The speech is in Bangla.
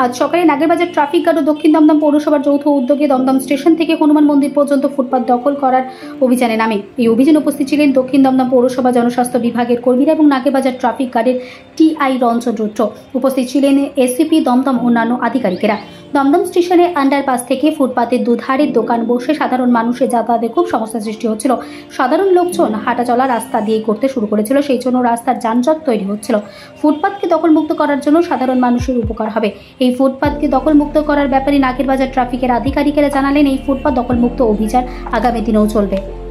আজ সকালে নাগেরবাজার ট্রাফিক গার্ড ও দক্ষিণ দমদম পৌরসভার যৌথ উদ্যোগে দমদম স্টেশন থেকে হনুমান মন্দির পর্যন্ত ফুটপাত দখল করার অভিযানে নামে। এই অভিযানে উপস্থিত ছিলেন দক্ষিণ দমদম পৌরসভা জনস্বাস্থ্য বিভাগের কর্মীরা এবং নাগেরবাজার ট্রাফিক গার্ডের টিআই রঞ্জন রুদ্র। উপস্থিত ছিলেন এসিপি দমদম অন্যান্য আধিকারিকেরা। দমদম স্টেশনে আন্ডারপাস থেকে ফুটপাতের দুধারের দোকান বসে সাধারণ মানুষের যাতায়াতে খুব সমস্যা সৃষ্টি হচ্ছিল। সাধারণ লোকজন হাঁটা চলা রাস্তা দিয়ে করতে শুরু করেছিল, সেই জন্য রাস্তার যানজট তৈরি হচ্ছিল। ফুটপাতকে দখলমুক্ত করার জন্য সাধারণ মানুষের উপকার হবে। এই ফুটপাতকে দখলমুক্ত করার ব্যাপারে নাগেরবাজার ট্রাফিকের আধিকারিকেরা জানালেন, এই ফুটপাত দখলমুক্ত অভিযান আগামী দিনেও চলবে।